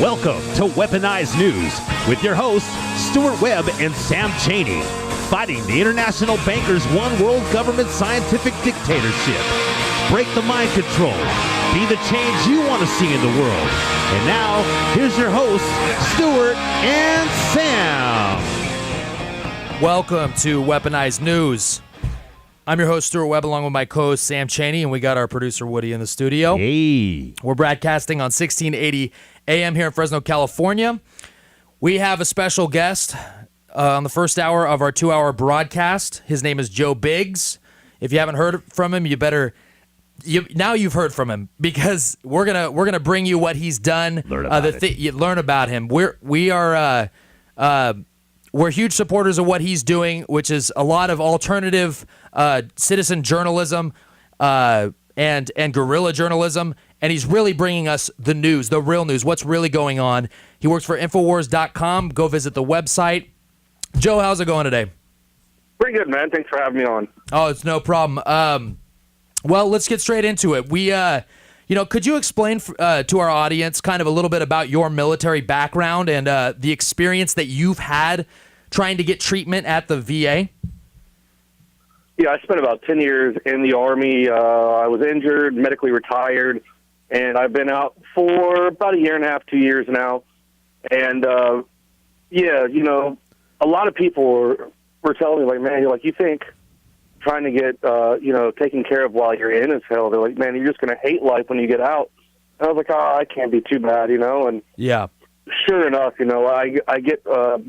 Welcome to Weaponized News with your hosts, Stuart Webb and Sam Cheney, fighting the international bankers' one world government scientific dictatorship. Break the mind control. Be the change you want to see in the world. And now, here's your hosts, Stuart and Sam. Welcome to Weaponized News. I'm your host, Stuart Webb, along with my co-host, Sam Cheney, and we got our producer, Woody, in the studio. Hey. We're broadcasting on 1680 AM here in Fresno, California. We have a special guest on the first hour of our 2-hour broadcast. His name is Joe Biggs. If you haven't heard from him, now you've heard from him, because we're gonna bring you what he's done. Learn about him. We're huge supporters of what he's doing, which is a lot of alternative citizen journalism and guerrilla journalism, and he's really bringing us the news, the real news, what's really going on. He works for Infowars.com. Go visit the website. Joe, how's it going today? Pretty good, man. Thanks for having me on. Oh, it's no problem. Well, let's get straight into it. Could you explain to our audience kind of a little bit about your military background and the experience that you've had trying to get treatment at the VA? Yeah, I spent about 10 years in the Army. I was injured, medically retired, and I've been out for about a year and a half, 2 years now. And, a lot of people were telling me, like, man, you think trying to get, taken care of while you're in is hell. They're like, man, you're just going to hate life when you get out. And I was like, oh, I can't be too bad, and yeah, sure enough, I get to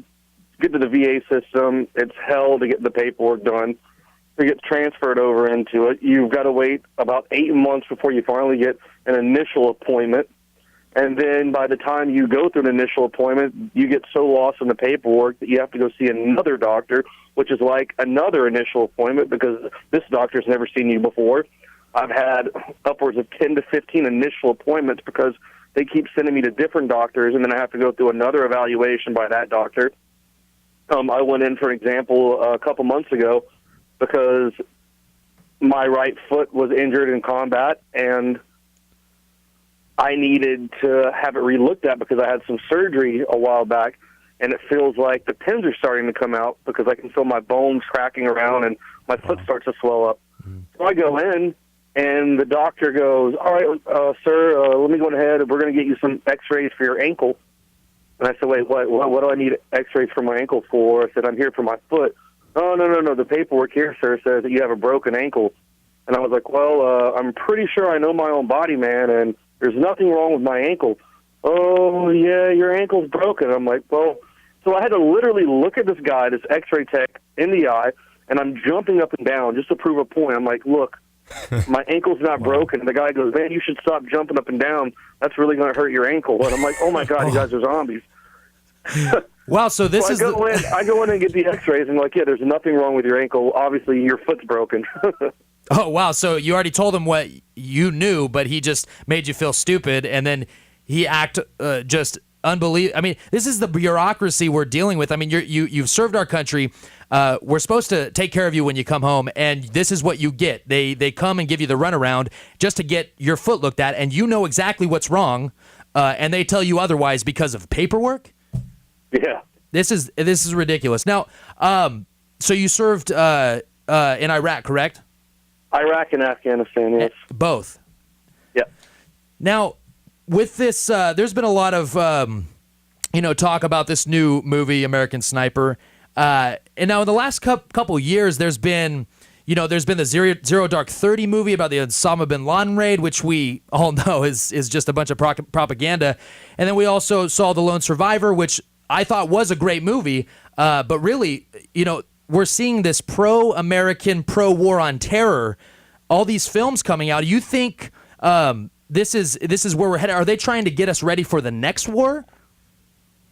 the VA system. It's hell to get the paperwork done. To get transferred over into it, you've got to wait about 8 months before you finally get an initial appointment. And then by the time you go through an initial appointment, you get so lost in the paperwork that you have to go see another doctor, which is like another initial appointment because this doctor's never seen you before. I've had upwards of 10 to 15 initial appointments because they keep sending me to different doctors, and then I have to go through another evaluation by that doctor. I went in, for example, a couple months ago because my right foot was injured in combat, and I needed to have it re-looked at because I had some surgery a while back, and it feels like the pins are starting to come out because I can feel my bones cracking around and my foot starts to swell up. So I go in, and the doctor goes, all right, sir, let me go ahead, and we're going to get you some x-rays for your ankle. And I said, wait, what do I need x-rays for my ankle for? I said, I'm here for my foot. Oh, no, the paperwork here, sir, says that you have a broken ankle. And I was like, well, I'm pretty sure I know my own body, man, and there's nothing wrong with my ankle. Oh, yeah, your ankle's broken. I'm like, well, so I had to literally look at this guy, this x-ray tech, in the eye, and I'm jumping up and down just to prove a point. I'm like, look, my ankle's not broken. And the guy goes, man, you should stop jumping up and down. That's really going to hurt your ankle. And I'm like, oh, my God, you guys are zombies. Wow, so this is... I go in and get the x-rays, and like, yeah, there's nothing wrong with your ankle. Obviously, your foot's broken. Oh, wow, so you already told him what you knew, but he just made you feel stupid, and then he just unbelievable. I mean, this is the bureaucracy we're dealing with. I mean, you've served our country. We're supposed to take care of you when you come home, and this is what you get. They come and give you the runaround just to get your foot looked at, and you know exactly what's wrong, and they tell you otherwise because of paperwork? Yeah. This is ridiculous. Now, so you served in Iraq, correct? Iraq and Afghanistan, yes. Both? Yeah. Now, with this, there's been a lot of, talk about this new movie, American Sniper. And now in the last couple years, there's been the Zero Dark 30 movie about the Osama bin Laden raid, which we all know is just a bunch of propaganda. And then we also saw The Lone Survivor, which I thought was a great movie. But really, we're seeing this pro-American, pro-war on terror, all these films coming out. You think this is where we're headed? Are they trying to get us ready for the next war?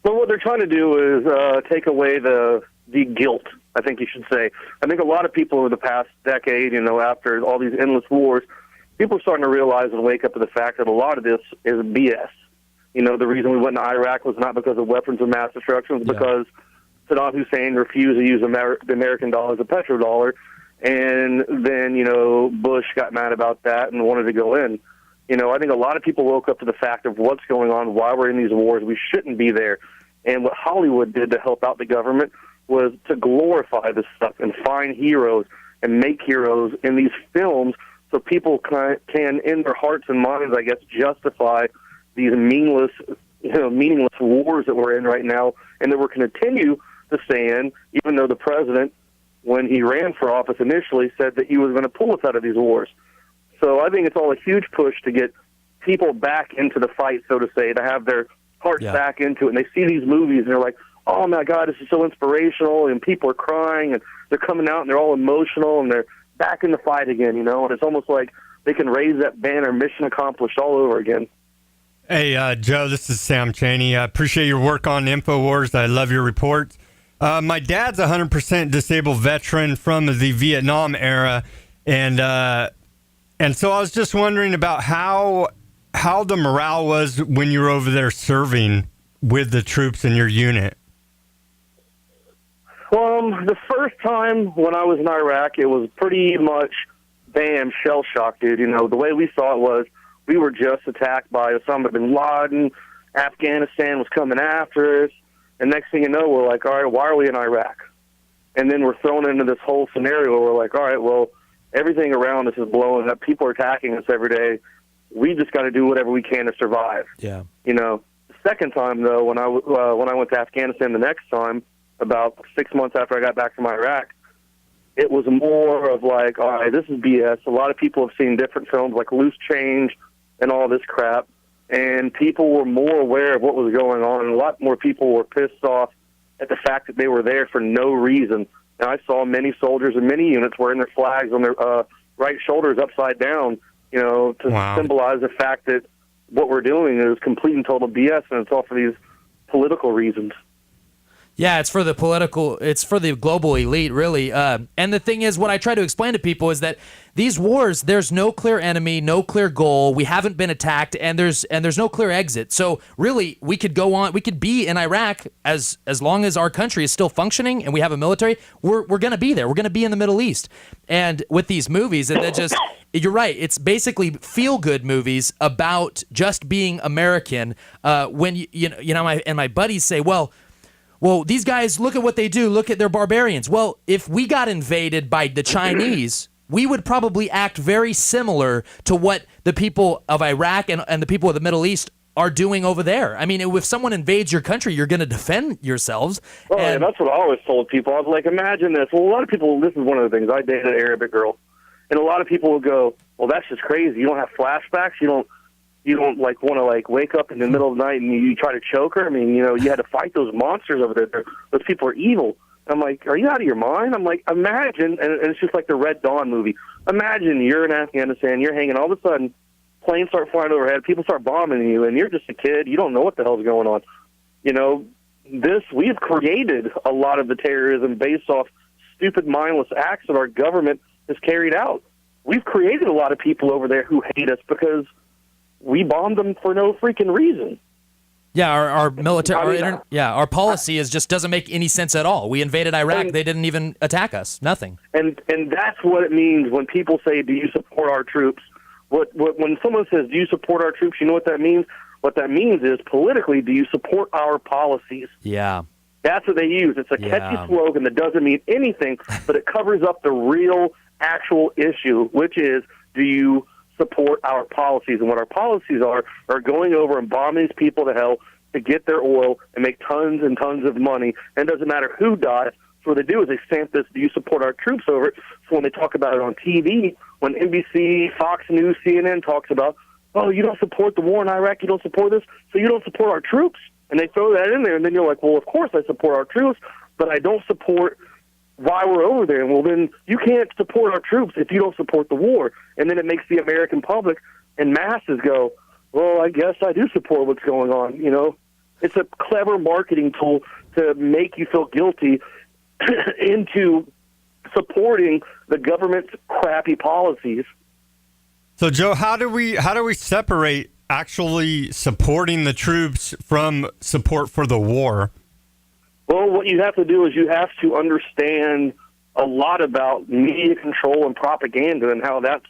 Well, what they're trying to do is take away the guilt, I think you should say. I think a lot of people over the past decade, after all these endless wars, people are starting to realize and wake up to the fact that a lot of this is BS. The reason we went to Iraq was not because of weapons of mass destruction, it was because Saddam Hussein refused to use the American dollar as a petrodollar, And then, Bush got mad about that and wanted to go in. I think a lot of people woke up to the fact of what's going on, why we're in these wars. We shouldn't be there. And what Hollywood did to help out the government was to glorify this stuff and find heroes and make heroes in these films so people can, in their hearts and minds, I guess, justify these meaningless wars that we're in right now and that we're going to continue to stay in, even though the president, when he ran for office initially, said that he was going to pull us out of these wars. So I think it's all a huge push to get people back into the fight, so to say, to have their hearts back into it. And they see these movies and they're like, oh my God, this is so inspirational, and people are crying and they're coming out and they're all emotional and they're back in the fight again, and it's almost like they can raise that banner, mission accomplished, all over again. Hey, Joe, this is Sam Chaney. I appreciate your work on InfoWars. I love your reports. My dad's a 100% disabled veteran from the Vietnam era, and so I was just wondering about how the morale was when you were over there serving with the troops in your unit. The first time when I was in Iraq, it was pretty much, bam, shell-shocked, dude. The way we saw it was we were just attacked by Osama bin Laden. Afghanistan was coming after us. And next thing you know, we're like, all right, why are we in Iraq? And then we're thrown into this whole scenario where we're like, all right, well, everything around us is blowing up. People are attacking us every day. We just got to do whatever we can to survive. Yeah. The second time, though, when I went to Afghanistan the next time, about 6 months after I got back from Iraq, it was more of like, all right, this is BS. A lot of people have seen different films like Loose Change and all this crap, and people were more aware of what was going on, and a lot more people were pissed off at the fact that they were there for no reason. And I saw many soldiers in many units wearing their flags on their right shoulders upside down, to symbolize the fact that what we're doing is complete and total BS, and it's all for these political reasons. Yeah, it's for the global elite, really. And the thing is, what I try to explain to people is that these wars, there's no clear enemy, no clear goal. We haven't been attacked, and there's no clear exit. So really, we could go on. We could be in Iraq as long as our country is still functioning and we have a military. We're going to be there. We're going to be in the Middle East. And with these movies, and you're right. It's basically feel-good movies about just being American. When my buddies say, well, these guys, look at what they do. Look at their barbarians. Well, if we got invaded by the Chinese, we would probably act very similar to what the people of Iraq and the people of the Middle East are doing over there. I mean, if someone invades your country, you're going to defend yourselves. Well, and that's what I always told people. I was like, imagine this. Well, a lot of people, this is one of the things. I dated an Arabic girl, and a lot of people will go, well, that's just crazy. You don't have flashbacks? You don't want to wake up in the middle of the night and you try to choke her? I mean, you had to fight those monsters over there. Those people are evil. I'm like, are you out of your mind? I'm like, imagine, and it's just like the Red Dawn movie. Imagine you're in Afghanistan, you're hanging, all of a sudden, planes start flying overhead, people start bombing you, and you're just a kid. You don't know what the hell's going on. We've created a lot of the terrorism based off stupid, mindless acts that our government has carried out. We've created a lot of people over there who hate us because we bombed them for no freaking reason. Yeah, our military, our policy just doesn't make any sense at all. We invaded Iraq; they didn't even attack us. Nothing. And that's what it means when people say, "Do you support our troops?" When someone says, "Do you support our troops?" You know what that means? What that means is politically, do you support our policies? Yeah. That's what they use. It's a catchy slogan that doesn't mean anything, but it covers up the real, actual issue, which is, do you support our policies? And what our policies are going over and bombing these people to hell to get their oil and make tons and tons of money. And it doesn't matter who dies. So what they do is they stamp this, do you support our troops over it? So when they talk about it on TV, when NBC, Fox News, CNN talks about, oh, you don't support the war in Iraq, you don't support this, so you don't support our troops. And they throw that in there, and then you're like, well, of course I support our troops, but I don't support why we're over there. Well, then you can't support our troops if you don't support the war. And then it makes the American public and masses go, well, I guess I do support what's going on. It's a clever marketing tool to make you feel guilty into supporting the government's crappy policies. So, Joe, how do we separate actually supporting the troops from support for the war? Well, what you have to do is you have to understand a lot about media control and propaganda and how that's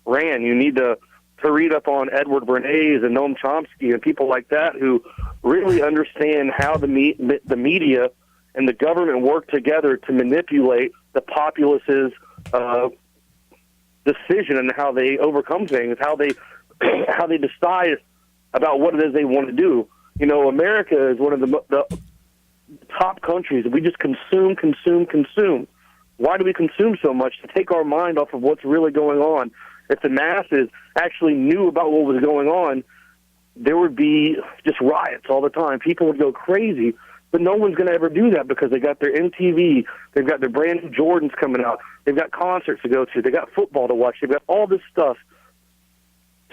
ran. You need to read up on Edward Bernays and Noam Chomsky and people like that who really understand how the media and the government work together to manipulate the populace's decision and how they overcome things, how they decide about what it is they want to do. You know, America is one of the top countries. We just consume. Why do we consume so much? To take our mind off of what's really going on. If the masses actually knew about what was going on, there would be just riots all the time. People would go crazy, but no one's going to ever do that because they got their MTV, they've got their brand new Jordans coming out, they've got concerts to go to, they got football to watch, they've got all this stuff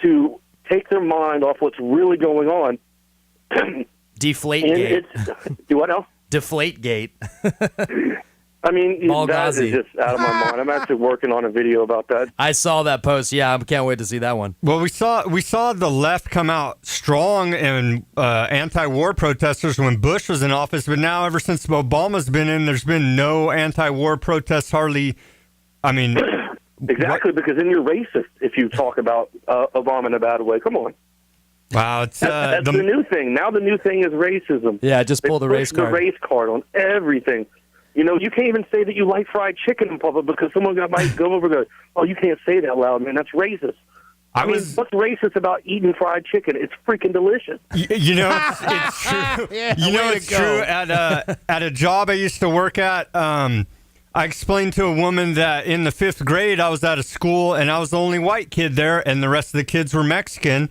to take their mind off what's really going on. Deflategate. Do what now? Deflategate. I mean, that is just out of my mind. I'm actually working on a video about that. I saw that post. Yeah, I can't wait to see that one. Well, we saw the left come out strong and anti-war protesters when Bush was in office, but now ever since Obama's been in, there's been no anti-war protests hardly. I mean, exactly, because then you're racist if you talk about Obama in a bad way. Come on. Wow, that's the new thing. Now the new thing is racism. Yeah, just pull the race card. The race card on everything. You know, you can't even say that you like fried chicken in public because someone might go over and go, oh, you can't say that loud, man. That's racist. I mean, what's racist about eating fried chicken? It's freaking delicious. You know, it's true. Yeah, it's true. At a job I used to work at, I explained to a woman that in the 5th grade I was at a school and I was the only white kid there and the rest of the kids were Mexican,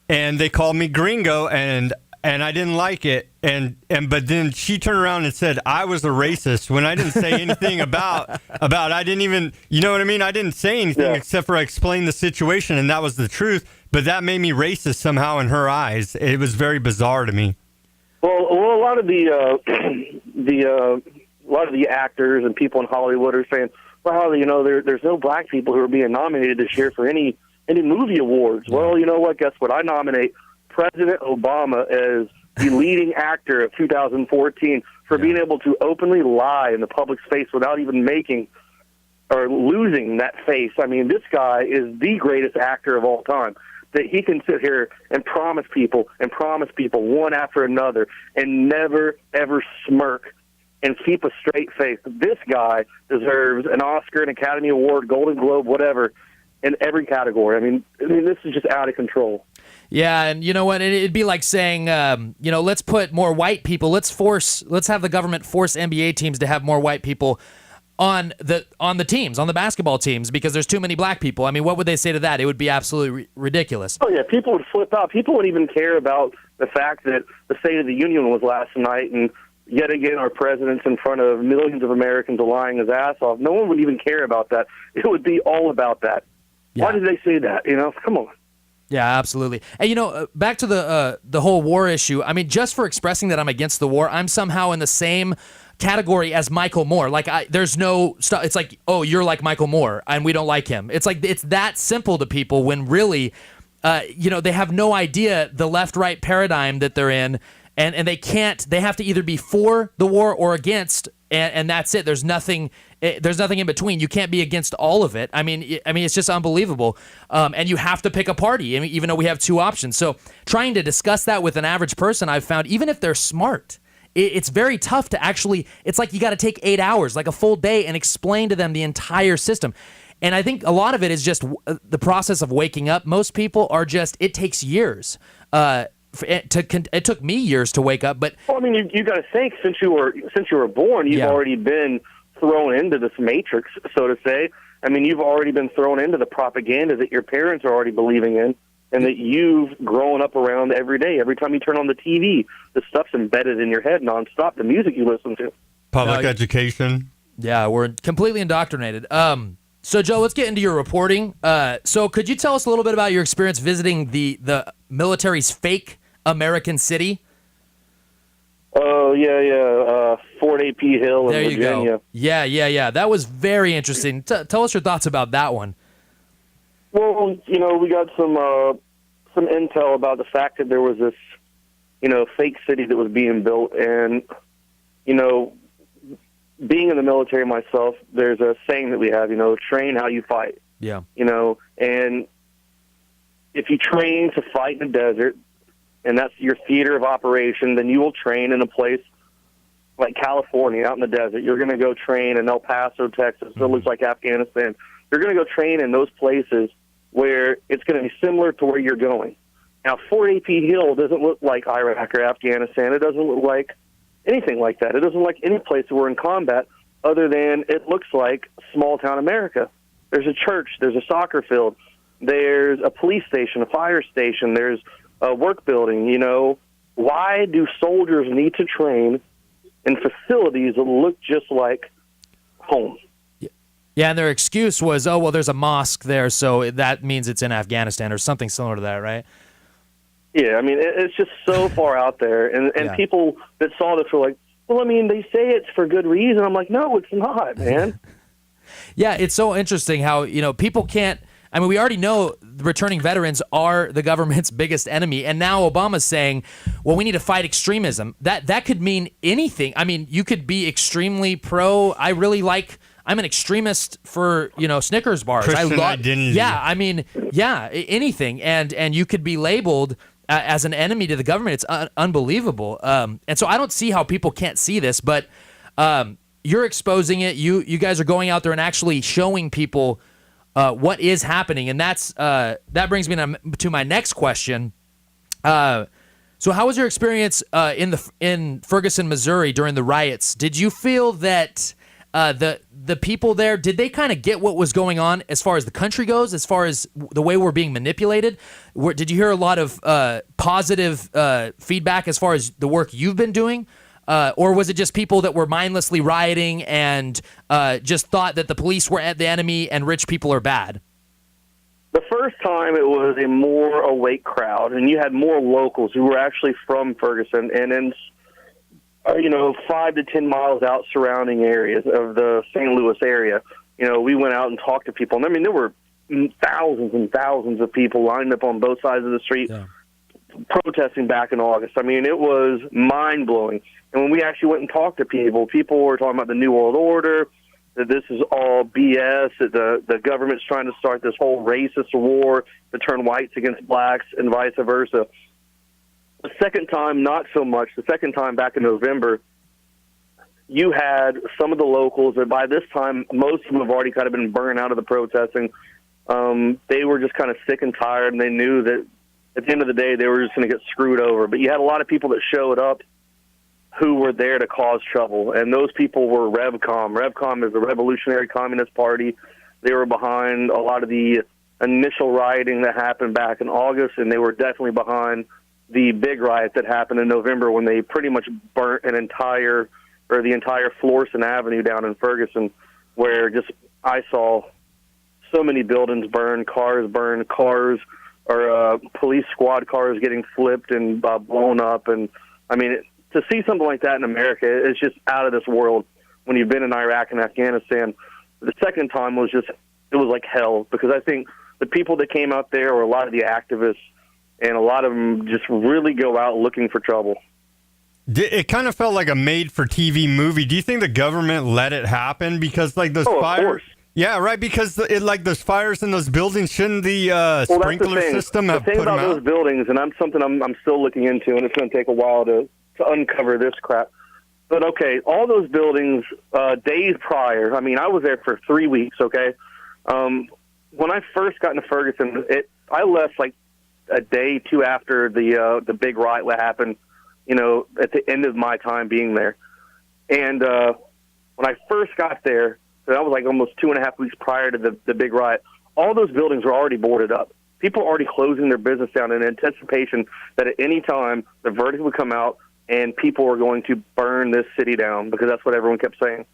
and they called me gringo, and I didn't like it, but then she turned around and said I was a racist when I didn't say anything about I didn't even, you know what I mean? I didn't say anything except for I explained the situation, and that was the truth. But that made me racist somehow in her eyes. It was very bizarre to me. Well, a lot of the actors and people in Hollywood are saying, well, you know, there's no black people who are being nominated this year for any movie awards. Well, you know what? Guess what? I nominate President Obama as the leading actor of 2014 for being able to openly lie in the public's face without even making or losing that face. I mean, this guy is the greatest actor of all time. That he can sit here and promise people one after another and never, ever smirk and keep a straight face. This guy deserves an Oscar, an Academy Award, Golden Globe, whatever, in every category. I mean, this is just out of control. Yeah, and you know what? It'd be like saying, let's put more white people. Let's have the government force NBA teams to have more white people on the teams, on the basketball teams, because there's too many black people. I mean, what would they say to that? It would be absolutely ridiculous. Oh yeah, people would flip out. People wouldn't even care about the fact that the State of the Union was last night, and yet again our president's in front of millions of Americans lying his ass off. No one would even care about that. It would be all about that. Yeah. Why did they say that? You know, come on. Yeah, absolutely. And, back to the whole war issue. I mean, just for expressing that I'm against the war, I'm somehow in the same category as Michael Moore. Like, there's no stuff. It's like, oh, you're like Michael Moore, and we don't like him. It's like, it's that simple to people when really, they have no idea the left-right paradigm that they're in, and they have to either be for the war or against, and that's it. There's nothing in between. You can't be against all of it. I mean, it's just unbelievable. And you have to pick a party, even though we have two options. So trying to discuss that with an average person, I've found, even if they're smart, it's very tough to actually, it's like you got to take 8 hours, like a full day, and explain to them the entire system. And I think a lot of it is just the process of waking up. Most people are just, it takes years. It took me years to wake up, but well, I mean, you got to think since you were born, you've already been thrown into this matrix, so to say. I mean, you've already been thrown into the propaganda that your parents are already believing in, and that you've grown up around every day. Every time you turn on the TV, the stuff's embedded in your head nonstop. The music you listen to, public education. Yeah, we're completely indoctrinated. So, Joe, let's get into your reporting. So, could you tell us a little bit about your experience visiting the military's fake American city? Oh, yeah. Fort A.P. Hill in Virginia. There you go. Yeah. That was very interesting. Tell us your thoughts about that one. Well, we got some intel about the fact that there was this, being in the military myself, there's a saying that we have, train how you fight. Yeah. And if you train to fight in the desert, and that's your theater of operation, then you will train in a place like California, out in the desert. You're going to go train in El Paso, Texas. It looks like Afghanistan. You're going to go train in those places where it's going to be similar to where you're going. Now, Fort A.P. Hill doesn't look like Iraq or Afghanistan. It doesn't look like anything like that. It doesn't look like any place that we're in combat other than it looks like small-town America. There's a church. There's a soccer field. There's a police station, a fire station. There's a work building. Why do soldiers need to train in facilities that look just like home? Yeah, and their excuse was, oh, well, there's a mosque there, so that means it's in Afghanistan or something similar to that, right? Yeah, I mean, it's just so far out there. And people that saw this were like, well, I mean, they say it's for good reason. I'm like, no, it's not, man. Yeah, it's so interesting how, people can't. I mean, we already know returning veterans are the government's biggest enemy, and now Obama's saying, well, we need to fight extremism. That could mean anything. I mean, you could be extremely pro. I'm an extremist for, Snickers bars. Christian identity. Yeah, I mean, anything. And you could be labeled as an enemy to the government. It's unbelievable. And so I don't see how people can't see this, but you're exposing it. You guys are going out there and actually showing people what is happening, and that brings me to my next question. So, how was your experience in Ferguson, Missouri during the riots? Did you feel that the people there, did they kind of get what was going on as far as the country goes, as far as the way we're being manipulated? Did you hear a lot of positive feedback as far as the work you've been doing? Or was it just people that were mindlessly rioting and just thought that the police were the enemy and rich people are bad? The first time it was a more awake crowd, and you had more locals who were actually from Ferguson and in 5 to 10 miles out surrounding areas of the St. Louis area. We went out and talked to people. And I mean, there were thousands and thousands of people lined up on both sides of the street protesting back in August. I mean, it was mind-blowing. And when we actually went and talked to people were talking about the New World Order, that this is all BS, that the government's trying to start this whole racist war to turn whites against blacks and vice versa. The second time, not so much. The second time, back in November, you had some of the locals that by this time, most of them have already kind of been burned out of the protesting. They were just kind of sick and tired, and they knew that at the end of the day, they were just going to get screwed over. But you had a lot of people that showed up who were there to cause trouble, and those people were RevCom. RevCom is the Revolutionary Communist Party. They were behind a lot of the initial rioting that happened back in August, and they were definitely behind the big riot that happened in November when they pretty much burnt the entire Florissant Avenue down in Ferguson, where just I saw so many buildings burn, cars or police squad cars getting flipped and blown up. And I mean, to see something like that in America, it's just out of this world. When you've been in Iraq and Afghanistan, the second time it was like hell, because I think the people that came out there were a lot of the activists, and a lot of them just really go out looking for trouble. It kind of felt like a made-for-TV movie. Do you think the government let it happen? Because those fires... Of course. Yeah, right, because those fires in those buildings, shouldn't the sprinkler system have put them out? The thing about those buildings, and I'm still looking into, and it's going to take a while to uncover this crap. But, okay, all those buildings, days prior, I mean, I was there for 3 weeks, okay? When I first got into Ferguson, I left like a day, two after the big riot that happened, at the end of my time being there. And when I first got there, so that was like almost 2.5 weeks prior to the big riot, all those buildings were already boarded up. People were already closing their business down in anticipation that at any time the verdict would come out and people were going to burn this city down, because that's what everyone kept saying.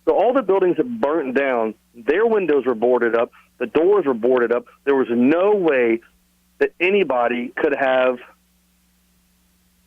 So all the buildings that burnt down, their windows were boarded up, the doors were boarded up. There was no way that anybody could have...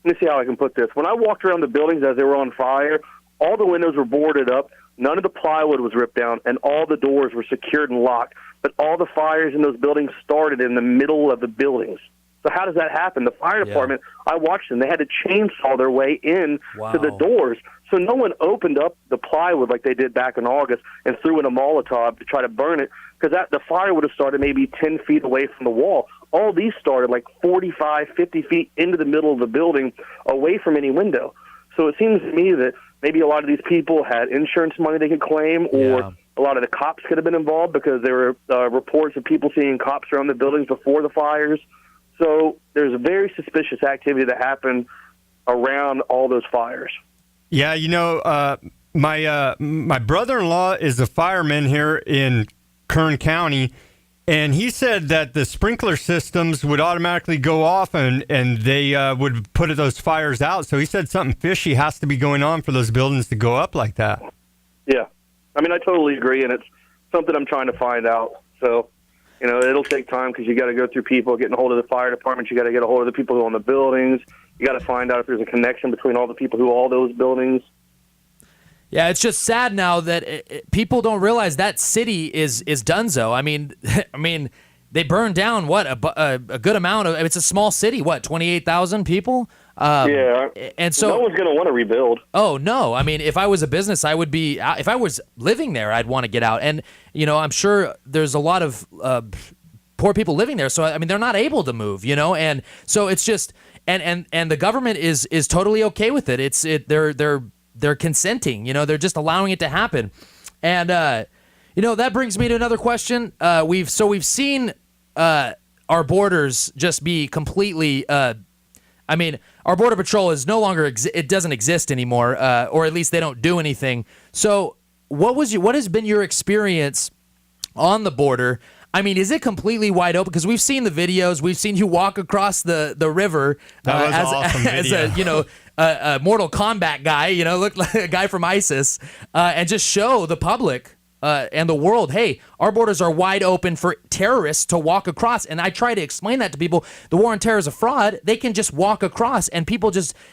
Let me see how I can put this. When I walked around the buildings as they were on fire, all the windows were boarded up, none of the plywood was ripped down, and all the doors were secured and locked. But all the fires in those buildings started in the middle of the buildings. So how does that happen? The fire department, I watched them. They had to chainsaw their way in to the doors. So no one opened up the plywood like they did back in August and threw in a Molotov to try to burn it, because the fire would have started maybe 10 feet away from the wall. All these started like 45, 50 feet into the middle of the building, away from any window. So it seems to me that maybe a lot of these people had insurance money they could claim, or a lot of the cops could have been involved, because there were reports of people seeing cops around the buildings before the fires. So there's a very suspicious activity that happened around all those fires. Yeah, my brother-in-law is a fireman here in Kern County, and he said that the sprinkler systems would automatically go off and they would put those fires out. So he said something fishy has to be going on for those buildings to go up like that. Yeah. I mean, I totally agree, and it's something I'm trying to find out. So, it'll take time, because you got to go through people, getting a hold of the fire department. You got to get a hold of the people who own the buildings. You got to find out if there's a connection between all the people who own those buildings. Yeah, it's just sad now that people don't realize that city is donezo. I mean, they burned down a good amount of. It's a small city. 28,000 people. And so no one's going to want to rebuild. Oh no! I mean, if I was a business, I would be. If I was living there, I'd want to get out. And I'm sure there's a lot of poor people living there. So I mean, they're not able to move. And so it's just and the government is totally okay with it. They're consenting. They're just allowing it to happen. And that brings me to another question. We've seen our borders just be completely. Our border patrol is no longer it doesn't exist anymore, or at least they don't do anything. So, what has been your experience on the border? I mean, is it completely wide open? Because we've seen the videos, we've seen you walk across the river as a Mortal Kombat guy, look like a guy from ISIS, and just show the public and the world, hey, our borders are wide open for terrorists to walk across. And I try to explain that to people. The war on terror is a fraud. They can just walk across, and people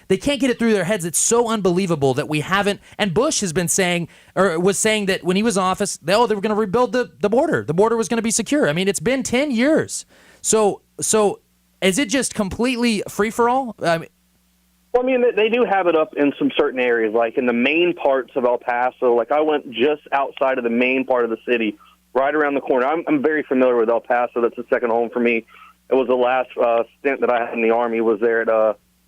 they can't get it through their heads. It's so unbelievable that we haven't. And Bush has been saying, or was saying, that when he was in office, they were going to rebuild the border. The border was going to be secure. I mean, it's been 10 years. So is it just completely free for all? Well, I mean, they do have it up in some certain areas, like in the main parts of El Paso. Like, I went just outside of the main part of the city, right around the corner. I'm very familiar with El Paso. That's a second home for me. It was the last stint that I had in the Army was there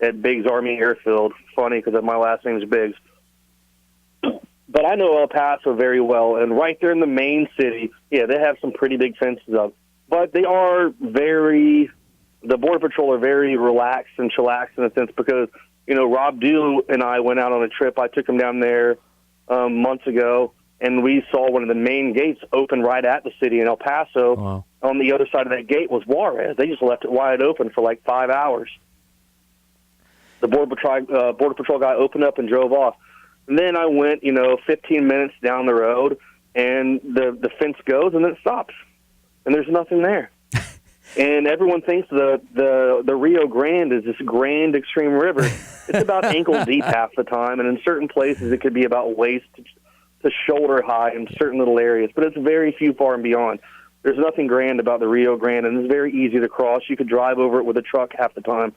at Biggs Army Airfield. Funny, because my last name is Biggs. But I know El Paso very well, and right there in the main city, yeah, they have some pretty big fences up. But they are the Border Patrol are very relaxed and chillaxed in a sense, because Rob Dew and I went out on a trip. I took him down there months ago, and we saw one of the main gates open right at the city in El Paso. Wow. On the other side of that gate was Juarez. They just left it wide open for like 5 hours. The Border Patrol guy opened up and drove off. And then I went, 15 minutes down the road, and the fence goes, and then it stops. And there's nothing there. And everyone thinks the Rio Grande is this grand extreme river. It's about ankle deep half the time, and in certain places it could be about waist to shoulder high in certain little areas. But it's very few far and beyond. There's nothing grand about the Rio Grande, and it's very easy to cross. You could drive over it with a truck half the time.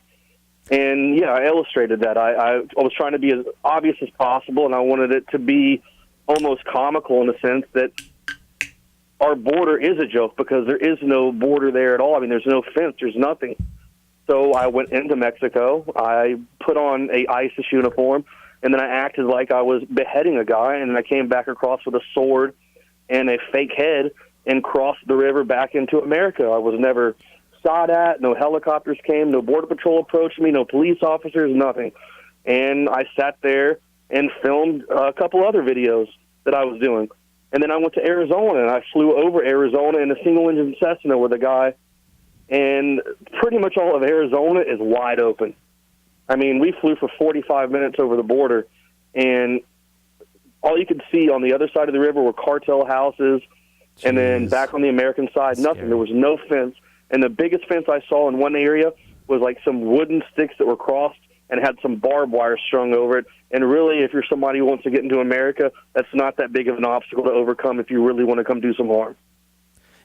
And, yeah, I illustrated that. I was trying to be as obvious as possible, and I wanted it to be almost comical in the sense that our border is a joke, because there is no border there at all. I mean, there's no fence. There's nothing. So I went into Mexico. I put on a ISIS uniform, and then I acted like I was beheading a guy, and then I came back across with a sword and a fake head and crossed the river back into America. I was never shot at. No helicopters came. No Border Patrol approached me. No police officers, nothing. And I sat there and filmed a couple other videos that I was doing. And then I went to Arizona, and I flew over Arizona in a single-engine Cessna with a guy, and pretty much all of Arizona is wide open. I mean, we flew for 45 minutes over the border, and all you could see on the other side of the river were cartel houses, and then back on the American side, nothing. There was no fence, and the biggest fence I saw in one area was like some wooden sticks that were crossed and had some barbed wire strung over it. And really, if you're somebody who wants to get into America, that's not that big of an obstacle to overcome if you really want to come do some harm.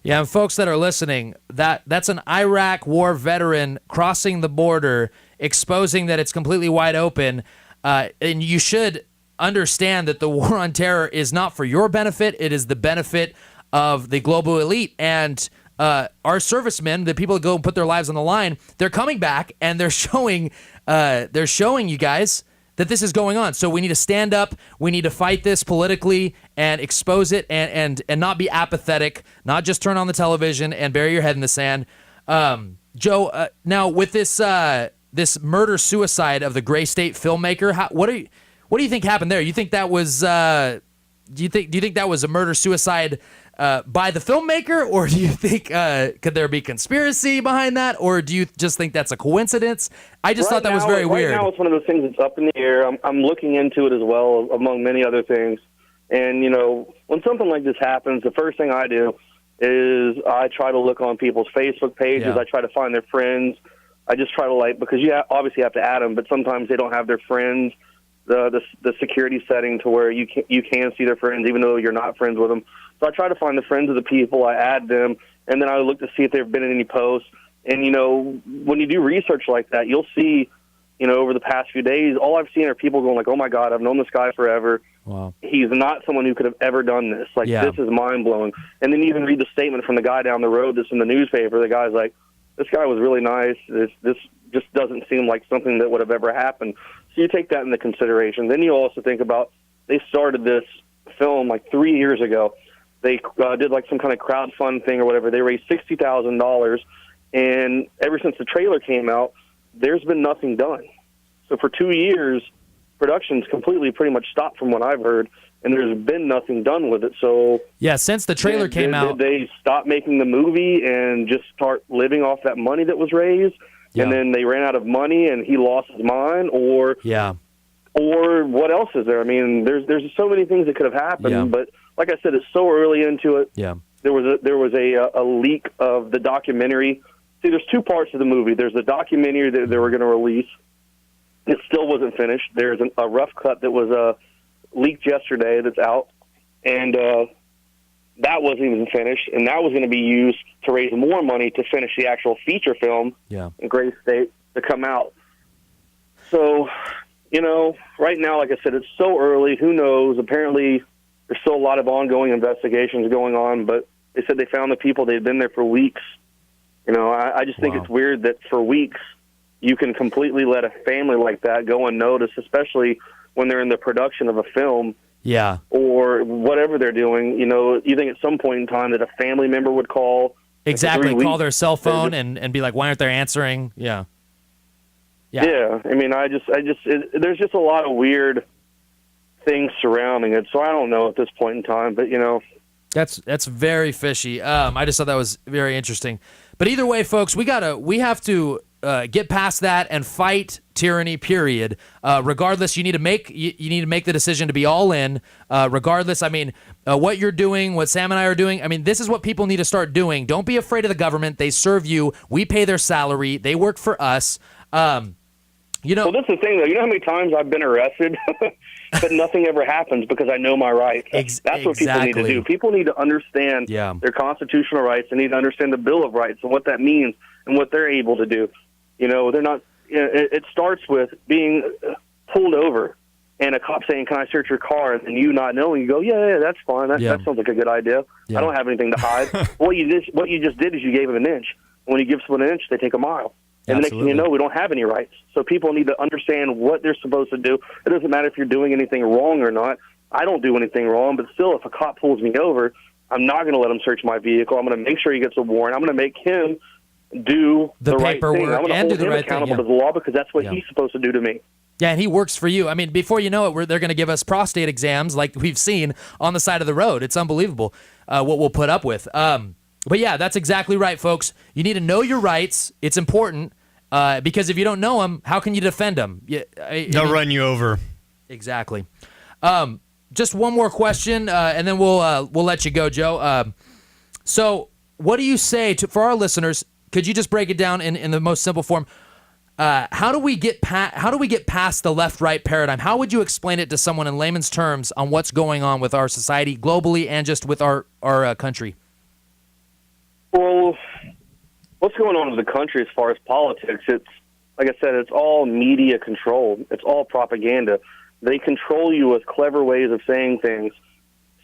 Yeah, and folks that are listening, that's an Iraq war veteran crossing the border, exposing that it's completely wide open. And you should understand that the war on terror is not for your benefit. It is the benefit of the global elite. And our servicemen, the people that go and put their lives on the line, they're coming back and they're showing you guys that this is going on. So we need to stand up. We need to fight this politically and expose it and not be apathetic, not just turn on the television and bury your head in the sand. Joe, now with this murder-suicide of the Gray State filmmaker, what do you think happened there? You think that was do you think that was a murder-suicide by the filmmaker, or do you think could there be conspiracy behind that, or do you just think that's a coincidence? I just thought that was very weird. Right now, it's one of those things that's up in the air. I'm looking into it as well, among many other things. And when something like this happens, the first thing I do is I try to look on people's Facebook pages. Yeah. I try to find their friends. I just try to because you obviously have to add them, but sometimes they don't have their friends. The security setting to where you can see their friends even though you're not friends with them. So I try to find the friends of the people, I add them, and then I look to see if there have been any posts. And, when you do research like that, you'll see, over the past few days, all I've seen are people going like, oh, my God, I've known this guy forever. Wow. He's not someone who could have ever done this. This is mind-blowing. And then you even read the statement from the guy down the road that's in the newspaper. The guy's like, this guy was really nice. This just doesn't seem like something that would have ever happened. So you take that into consideration. Then you also think about they started this film 3 years ago. They did some kind of crowdfund thing or whatever. They raised $60,000, and ever since the trailer came out, there's been nothing done. So for 2 years, production's completely pretty much stopped from what I've heard, and there's been nothing done with it. So yeah, since the trailer came out, they stopped making the movie and just start living off that money that was raised. Yeah. And then they ran out of money, and he lost his mind, or what else is there? I mean, there's so many things that could have happened, but like I said, it's so early into it. Yeah, there was a leak of the documentary. See, there's two parts of the movie. There's the documentary that they were going to release. It still wasn't finished. There's a rough cut that was leaked yesterday that's out, and that wasn't even finished, and that was going to be used to raise more money to finish the actual feature film in Gray State to come out. So, right now, like I said, it's so early. Who knows? Apparently, there's still a lot of ongoing investigations going on, but they said they found the people. They'd been there for weeks. I just think it's weird that for weeks you can completely let a family like that go unnoticed, especially when they're in the production of a film. Yeah. Or whatever they're doing. You think at some point in time that a family member would call. Exactly. Call their cell phone and be like, why aren't they answering? Yeah. Yeah. I mean, there's just a lot of weird things surrounding it. So I don't know at this point in time, but That's very fishy. I just thought that was very interesting. But either way, folks, we have to get past that and fight tyranny. Period. Regardless, you need to make the decision to be all in. Regardless, I mean, what you're doing, what Sam and I are doing. I mean, this is what people need to start doing. Don't be afraid of the government. They serve you. We pay their salary. They work for us. Well, that's the thing, though. You know how many times I've been arrested, but nothing ever happens because I know my rights. That's what people need to do. People need to understand their constitutional rights. They need to understand the Bill of Rights and what that means and what they're able to do. They're not. It starts with being pulled over and a cop saying, "Can I search your car?" and you not knowing, you go, "Yeah, that's fine. That sounds like a good idea. I don't have anything to hide." What you just did is you gave him an inch. When you give someone an inch, they take a mile. And the next thing you know, we don't have any rights. So people need to understand what they're supposed to do. It doesn't matter if you're doing anything wrong or not. I don't do anything wrong, but still, if a cop pulls me over, I'm not going to let him search my vehicle. I'm going to make sure he gets a warrant. I'm going to make him do the right thing. I'm going to hold him accountable to the law because that's what he's supposed to do to me. Yeah, and he works for you. I mean, before you know it, they're going to give us prostate exams like we've seen on the side of the road. It's unbelievable what we'll put up with. But yeah, that's exactly right, folks. You need to know your rights. It's important. Because if you don't know them, how can you defend them? They'll run you over. Exactly. Just one more question, and then we'll let you go, Joe. So, what do you say for our listeners? Could you just break it down in the most simple form? How do we get past the left-right paradigm? How would you explain it to someone in layman's terms on what's going on with our society globally and just with our country? Well, what's going on in the country as far as politics? It's like I said, it's all media control. It's all propaganda. They control you with clever ways of saying things.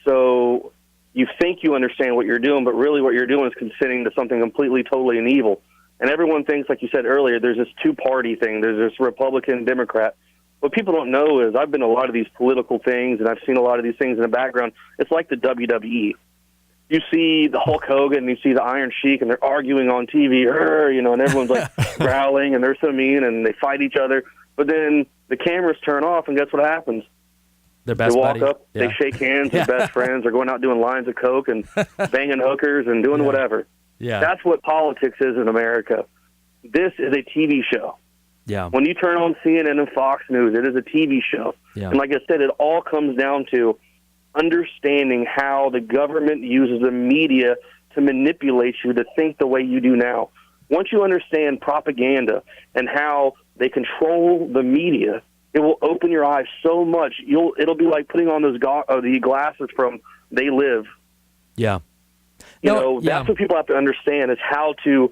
So you think you understand what you're doing, but really what you're doing is consenting to something completely, totally and evil. And everyone thinks, like you said earlier, there's this two-party thing. There's this Republican, Democrat. What people don't know is I've been to a lot of these political things, and I've seen a lot of these things in the background. It's like the WWE. You see the Hulk Hogan, and you see the Iron Sheik, and they're arguing on TV, and everyone's like growling, and they're so mean, and they fight each other. But then the cameras turn off, and guess what happens? Their best they walk buddy. up, they shake hands with best friends, they're going out doing lines of coke and banging hookers and doing whatever. Yeah. That's what politics is in America. This is a TV show. Yeah. When you turn on CNN and Fox News, it is a TV show. Yeah. And like I said, it all comes down to understanding how the government uses the media to manipulate you to think the way you do now. Once you understand propaganda and how they control the media, it will open your eyes so much. It'll be like putting on those the glasses from They Live. Yeah. That's what people have to understand is how to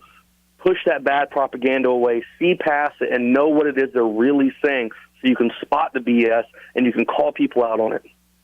push that bad propaganda away, see past it, and know what it is they're really saying so you can spot the BS and you can call people out on it.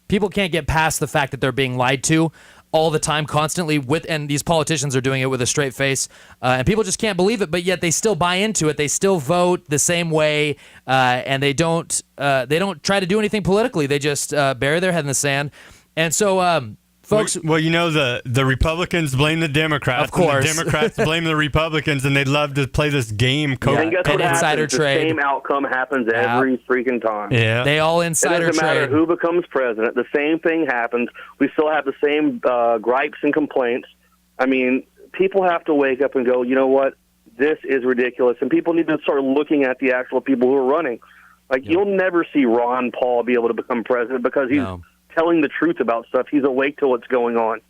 People can't get past the fact that they're being lied to all the time, constantly, and these politicians are doing it with a straight face, and people just can't believe it, but yet they still buy into it. They still vote the same way, and they don't try to do anything politically. They just bury their head in the sand. And so, folks... Well, the Republicans blame the Democrats, of course. And the Democrats blame the Republicans, and they love to play this game. And guess what insider happens? trade. The same outcome happens every freaking time. Yeah. They all insider trade. It doesn't matter who becomes president. The same thing happens. We still have the same gripes and complaints. I mean, people have to wake up and go, you know what? This is ridiculous. And people need to start looking at the actual people who are running. Like, you'll never see Ron Paul be able to become president because he's telling the truth about stuff. He's awake to what's going on.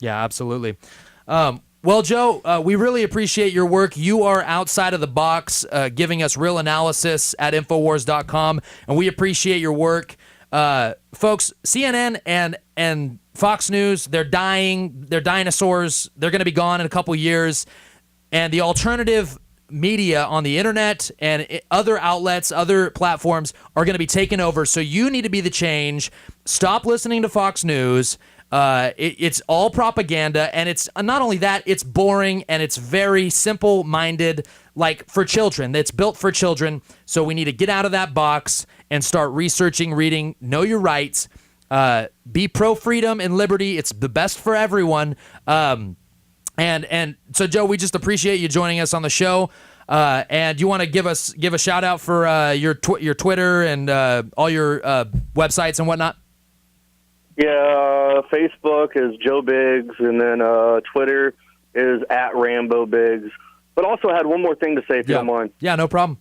Yeah, absolutely. Well, Joe, we really appreciate your work. You are outside of the box, giving us real analysis at Infowars.com, and we appreciate your work. Folks, CNN and Fox News, they're dying. They're dinosaurs. They're going to be gone in a couple years. And the alternative media on the internet and other outlets, other platforms are going to be taken over. So you need to be the change. Stop listening to Fox News. It's all propaganda, and it's not only that, it's boring and it's very simple-minded, like for children. It's built for children. So we need to get out of that box and start researching, reading, know your rights, be pro-freedom and liberty. It's the best for everyone. And so, Joe, we just appreciate you joining us on the show. And you want to give a shout out for your Twitter and all your websites and whatnot? Yeah, Facebook is Joe Biggs, and then Twitter is at Rambo Biggs. But also I had one more thing to say, if you don't mind. Yeah, no problem.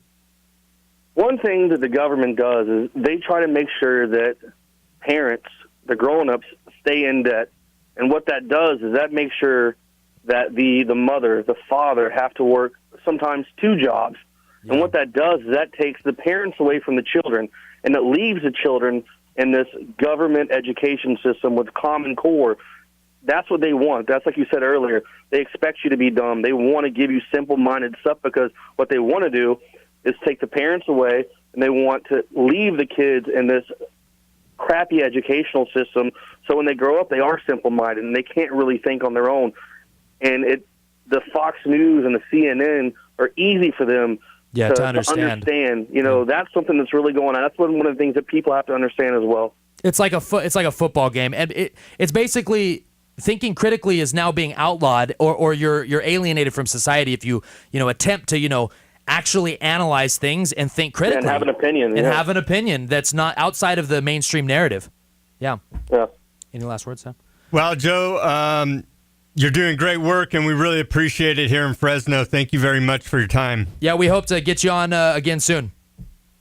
One thing that the government does is they try to make sure that parents, the grown-ups, stay in debt. And what that does is that makes sure that the mother, the father have to work sometimes 2 jobs. Yeah. And what that does is that takes the parents away from the children, and it leaves the children in this government education system with Common Core. That's what they want. That's like you said earlier. They expect you to be dumb. They want to give you simple-minded stuff because what they want to do is take the parents away, and they want to leave the kids in this crappy educational system so when they grow up they are simple-minded and they can't really think on their own. And the Fox News and the CNN are easy for them to understand. That's something that's really going on. That's one of the things that people have to understand as well. It's like a football game, and it's basically thinking critically is now being outlawed, or you're alienated from society if you attempt to actually analyze things and think critically and have an opinion have an opinion that's not outside of the mainstream narrative. Yeah. Any last words, Sam? Well, Joe, you're doing great work, and we really appreciate it here in Fresno. Thank you very much for your time. Yeah, we hope to get you on again soon.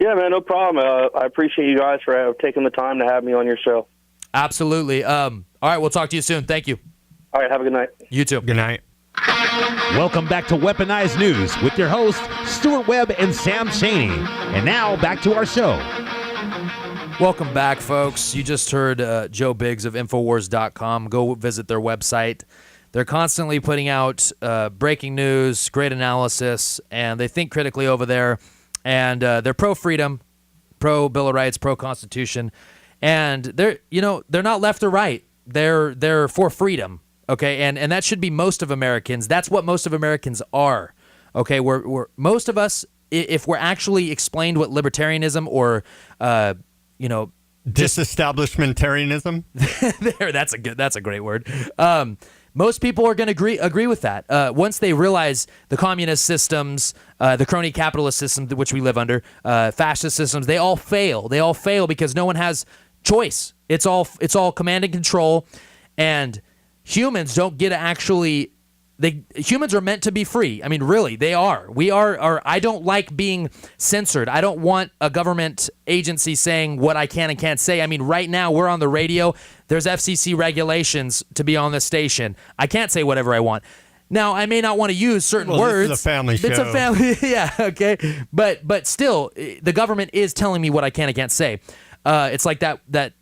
Yeah, man, no problem. I appreciate you guys for taking the time to have me on your show. Absolutely. All right, we'll talk to you soon. Thank you. All right, have a good night. You too. Good night. Welcome back to Weaponized News with your hosts, Stuart Webb and Sam Chaney. And now, back to our show. Welcome back, folks. You just heard Joe Biggs of Infowars.com. Go visit their website. They're constantly putting out breaking news, great analysis, and they think critically over there. And they're pro-freedom, pro-Bill of Rights, pro-Constitution, and they're not left or right. They're for freedom, okay? And that should be most of Americans. That's what most of Americans are, okay? We're most of us, if we're actually explained what libertarianism or disestablishmentarianism. That's a great word. Most people are going to agree with that. Once they realize the communist systems, the crony capitalist system which we live under, fascist systems, they all fail. They all fail because no one has choice. It's all command and control, and humans don't get to actually. Humans are meant to be free. I mean, really, they are. We are. I don't like being censored. I don't want a government agency saying what I can and can't say. I mean, right now we're on the radio. There's FCC regulations to be on this station. I can't say whatever I want. Now, I may not want to use certain words. This is a family show. It's a family, yeah, okay. But still, the government is telling me what I can and can't say. It's like that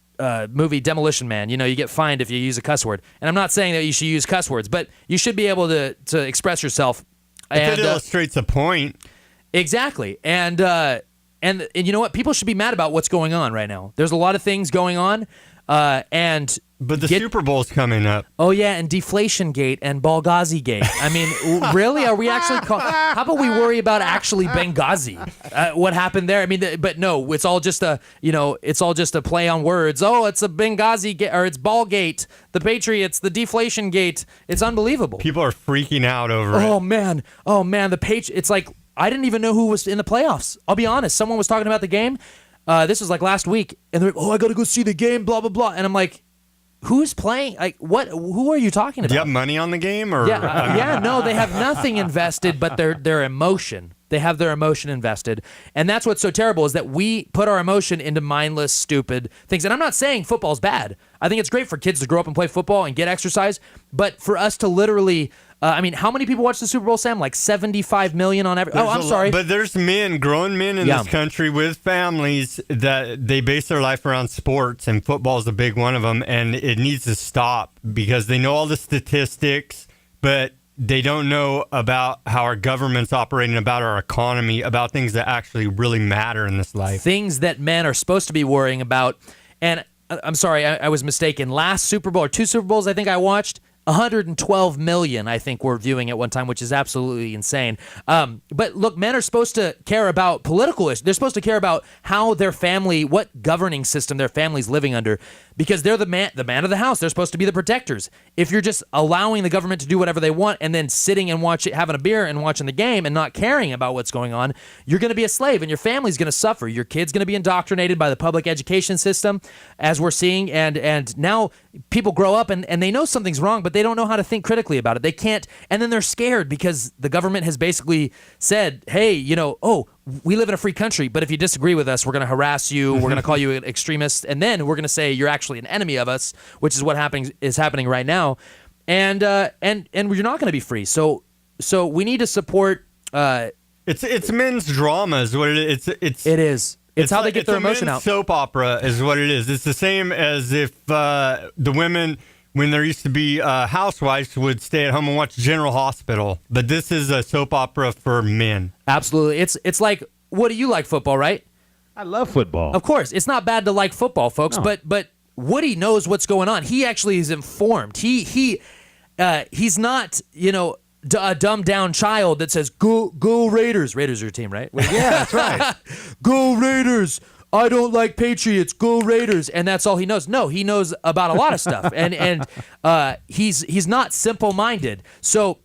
movie Demolition Man. You get fined if you use a cuss word. And I'm not saying that you should use cuss words, but you should be able to express yourself. If it illustrates a point. Exactly. And you know what? People should be mad about what's going on right now. There's a lot of things going on. But the Super Bowl's coming up. Oh, yeah, and Deflation Gate and Benghazi Gate. I mean, really? Are we actually how about we worry about actually Benghazi? What happened there? I mean, but no, it's all just a play on words. Oh, it's a Benghazi Gate, or it's Ballgate, the Patriots, the Deflation Gate. It's unbelievable. People are freaking out over it. Oh, man, the Patriots. It's like, I didn't even know who was in the playoffs. I'll be honest. Someone was talking about the game. This was like last week, and they're like, "Oh, I got to go see the game." Blah blah blah, and I'm like, "Who's playing? Like, what? Who are you talking about?" Do you have money on the game, or no, they have nothing invested, but their emotion. They have their emotion invested, and that's what's so terrible is that we put our emotion into mindless, stupid things. And I'm not saying football's bad. I think it's great for kids to grow up and play football and get exercise, but for us to literally. I mean, how many people watch the Super Bowl, Sam? Like 75 million on every. I'm sorry. But there's grown men in this country with families that they base their life around sports, and football is a big one of them, and it needs to stop because they know all the statistics, but they don't know about how our government's operating, about our economy, about things that actually really matter in this life. Things that men are supposed to be worrying about. And I'm sorry, I was mistaken. Last Super Bowl, or 2 Super Bowls I think I watched, 112 million, I think, were viewing at one time, which is absolutely insane. But look, men are supposed to care about political issues. They're supposed to care about how their family, what governing system their family's living under, because they're the man of the house. They're supposed to be the protectors. If you're just allowing the government to do whatever they want and then sitting and having a beer and watching the game and not caring about what's going on, you're going to be a slave, and your family's going to suffer. Your kid's going to be indoctrinated by the public education system, as we're seeing, and now people grow up and they know something's wrong, but they don't know how to think critically about it. They can't, and then they're scared because the government has basically said, hey, we live in a free country, but if you disagree with us, we're going to harass you, we're going to call you an extremist, and then we're going to say you're actually an enemy of us, which is what is happening right now. And you're not going to be free. So we need to support it's men's drama is what it is. It is. It's how they get their emotion out. Soap opera is what it is. It's the same as if the women, when there used to be housewives, would stay at home and watch General Hospital. But this is a soap opera for men. Absolutely. It's like, what do you like, football, right? I love football. Of course. It's not bad to like football, folks, No. but Woody knows what's going on. He actually is informed. He's not, a dumbed down child that says, go Raiders. Raiders are your team, right? Yeah, that's right. Go Raiders. I don't like Patriots. Go Raiders. And that's all he knows. No, he knows about a lot of stuff. And he's not simple-minded. So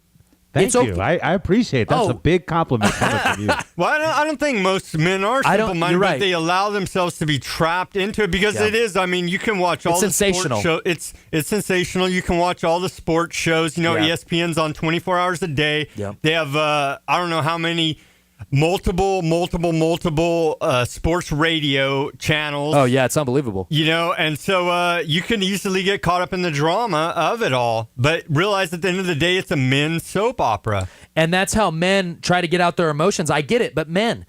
Thank you. I appreciate it. That's a big compliment coming from you. Well, I don't think most men are simple-minded, you're right. but they allow themselves to be trapped into it because it is. I mean, you can watch all the sensational. sports shows. It's sensational. You can watch all the sports shows. ESPN's on 24 hours a day. Yeah. They have I don't know how many multiple sports radio channels. Oh, yeah, it's unbelievable. And so you can easily get caught up in the drama of it all, but realize at the end of the day, it's a men's soap opera. And that's how men try to get out their emotions. I get it, but men,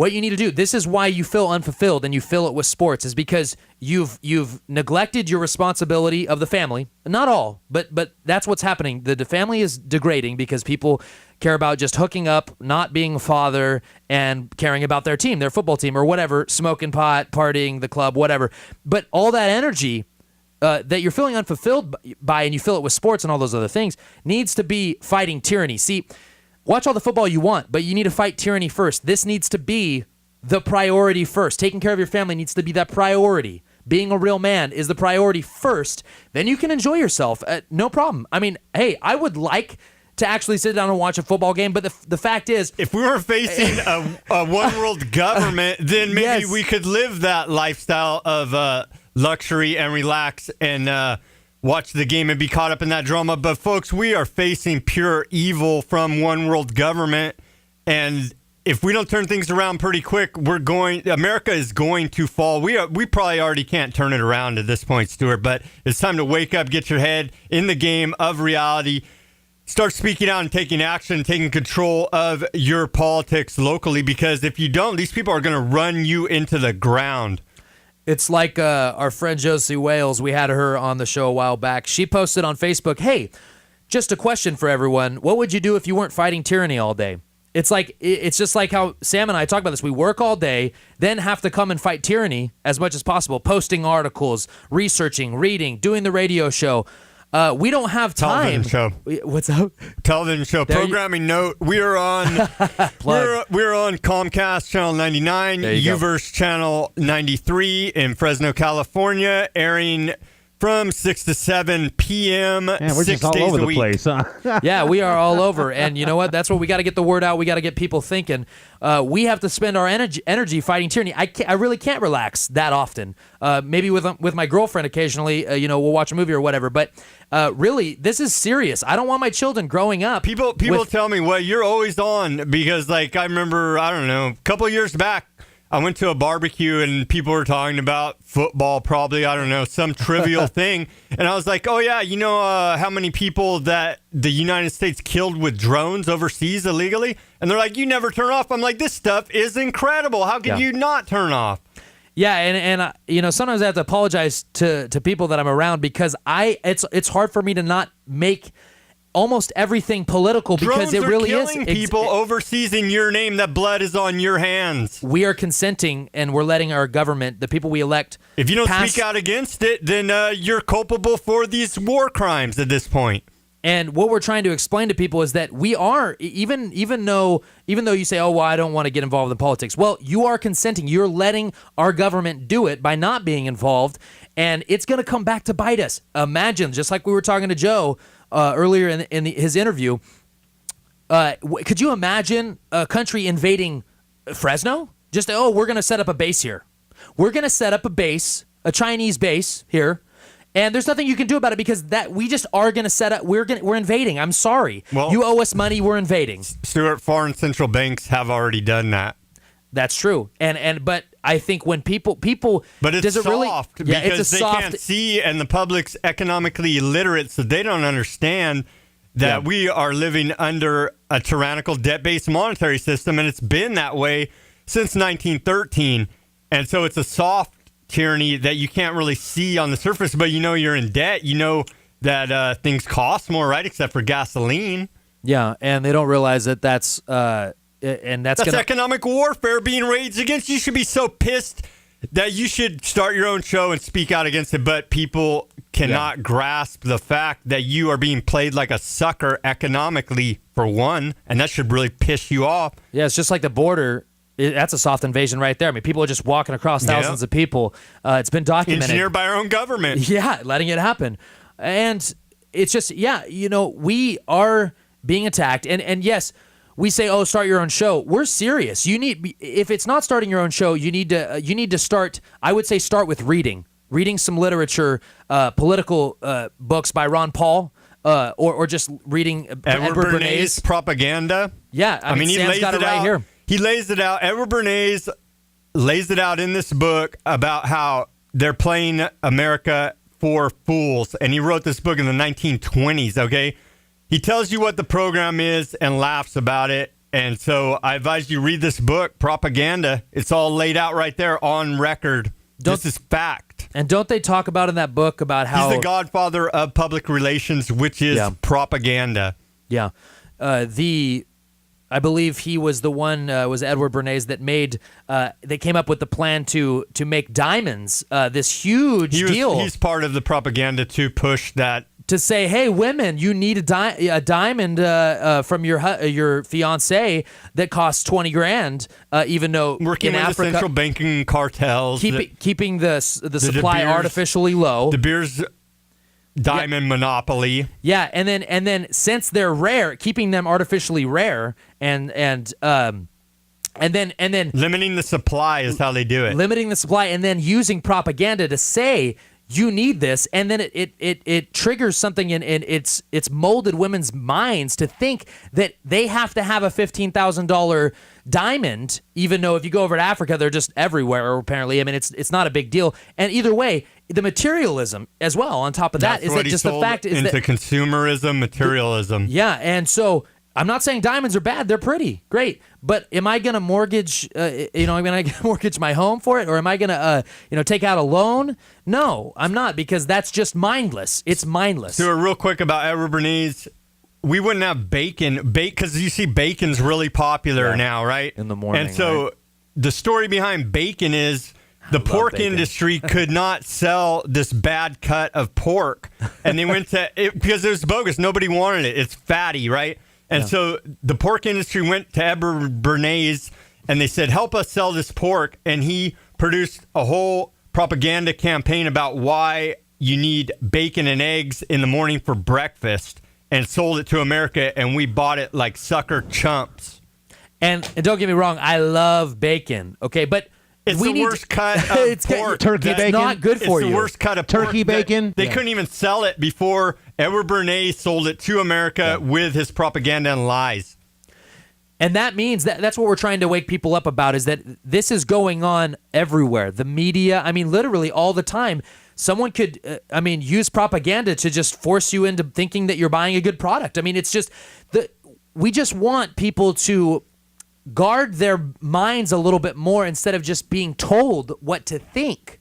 what you need to do, this is why you feel unfulfilled and you fill it with sports, is because you've neglected your responsibility of the family. Not all, but that's what's happening. The family is degrading because people care about just hooking up, not being a father, and caring about their team, their football team or whatever, smoking pot, partying, the club, whatever. But all that energy that you're feeling unfulfilled by, and you fill it with sports and all those other things, needs to be fighting tyranny. See, watch all the football you want, but you need to fight tyranny first. This needs to be the priority first. Taking care of your family needs to be that priority. Being a real man is the priority first. Then you can enjoy yourself. No problem. I mean, hey, I would like to actually sit down and watch a football game, but the fact is, if we were facing a one world government, then maybe we could live that lifestyle of luxury and relax and watch the game and be caught up in that drama. But folks, we are facing pure evil from one world government, and if we don't turn things around pretty quick, America is going to fall. We probably already can't turn it around at this point, Stuart, but it's time to wake up, get your head in the game of reality, start speaking out and taking action, taking control of your politics locally, because if you don't, these people are going to run you into the ground. It's like our friend Josie Wales. We had her on the show a while back. She posted on Facebook, hey, just a question for everyone. What would you do if you weren't fighting tyranny all day? It's just like how Sam and I talk about this. We work all day, then have to come and fight tyranny as much as possible, posting articles, researching, reading, doing the radio show. We don't have time. Television show. What's up? Television show. Programming note. We are on we're on Comcast channel 99, Uverse channel 93 in Fresno, California, airing from 6 to 7 p.m. Yeah, we're 6 just all days over a the week. place, huh? Yeah, we are all over. And you know what? That's what we got to get the word out. We got to get people thinking. We have to spend our energy fighting tyranny. I really can't relax that often. Maybe with my girlfriend occasionally, we'll watch a movie or whatever. But really, this is serious. I don't want my children growing up. People tell me, well, you're always on, because like I remember, I don't know, a couple of years back, I went to a barbecue and people were talking about football, probably, I don't know, some trivial thing. And I was like, oh, yeah, you know how many people that the United States killed with drones overseas illegally? And they're like, you never turn off. I'm like, this stuff is incredible. How can you not turn off? Yeah, and sometimes I have to apologize to people that I'm around, because it's hard for me to not make almost everything political, because Drones it really are is. killing people overseas in your name. That blood is on your hands. We are consenting, and we're letting our government, the people we elect, if you don't speak out against it, then you're culpable for these war crimes at this point. And what we're trying to explain to people is that we are, even though you say, oh, well, I don't want to get involved in politics. Well, you are consenting. You're letting our government do it by not being involved, and it's going to come back to bite us. Imagine, just like we were talking to Joe earlier in his interview, could you imagine a country invading Fresno? Just, we're going to set up a base here. We're going to set up a base, a Chinese base here, and there's nothing you can do about it, because that we just are going to set up. We're invading. I'm sorry. Well, you owe us money. We're invading. Stuart, foreign central banks have already done that. That's true. But I think when people, but it's does it soft really? Yeah, because it's a they soft. Can't see, and the public's economically illiterate, so they don't understand that we are living under a tyrannical debt-based monetary system, and it's been that way since 1913. And so it's a soft tyranny that you can't really see on the surface, but you know you're in debt. You know that things cost more, right? Except for gasoline. Yeah, and they don't realize that that's economic warfare being waged against you. You should be so pissed that you should start your own show and speak out against it, but people cannot grasp the fact that you are being played like a sucker economically, for one, and that should really piss you off. Yeah, it's just like the border. That's a soft invasion right there. I mean, people are just walking across thousands of people. It's been documented. Engineered by our own government. Yeah, letting it happen. And it's just, we are being attacked. And yes, we say, oh, start your own show. We're serious. If it's not starting your own show, you need to start, I would say start with reading some literature, political books by Ron Paul, or just reading Edward Bernays. Propaganda. Yeah, I mean Sam's got it right here. He lays it out. Edward Bernays lays it out in this book about how they're playing America for fools. And he wrote this book in the 1920s, okay? He tells you what the program is and laughs about it. And so I advise you read this book, Propaganda. It's all laid out right there on record. This is fact. And don't they talk about in that book about how he's the godfather of public relations, which is propaganda. Yeah. I believe he was the one, was Edward Bernays, that made, they came up with the plan to make diamonds this huge deal. He's part of the propaganda to push that. To say, hey, women, you need a diamond from your fiance that costs $20,000, even though working in with Africa, the central banking cartels, keeping the supply artificially low. De Beers diamond monopoly. Yeah, and then since they're rare, keeping them artificially rare, and then limiting the supply is how they do it. Limiting the supply, and then using propaganda to say you need this, and then it triggers something in it's molded women's minds to think that they have to have a $15,000 diamond, even though if you go over to Africa, they're just everywhere. Apparently, I mean, it's not a big deal. And either way, the materialism as well. On top of that, is that just the fact is into that consumerism, materialism. Yeah, and so I'm not saying diamonds are bad; they're pretty, great. But am I going to mortgage? I'm going to mortgage my home for it, or am I going to, take out a loan? No, I'm not, because that's just mindless. It's mindless. So real quick about Edward Bernays, we wouldn't have bacon because you see bacon's really popular now, right? In the morning, and so the story behind bacon is the pork industry could not sell this bad cut of pork, and they went to it because it was bogus. Nobody wanted it. It's fatty, right? And so the pork industry went to Edward Bernays and they said, help us sell this pork. And he produced a whole propaganda campaign about why you need bacon and eggs in the morning for breakfast, and sold it to America. And we bought it like sucker chumps. And don't get me wrong, I love bacon. Okay, but it's the worst cut of pork. Turkey bacon. It's not good for you. It's the worst cut of turkey pork bacon. They couldn't even sell it before Edward Bernays sold it to America with his propaganda and lies. And that means that's what we're trying to wake people up about, is that this is going on everywhere. The media, I mean, literally all the time. Someone could, use propaganda to just force you into thinking that you're buying a good product. I mean, it's just, we just want people to guard their minds a little bit more instead of just being told what to think.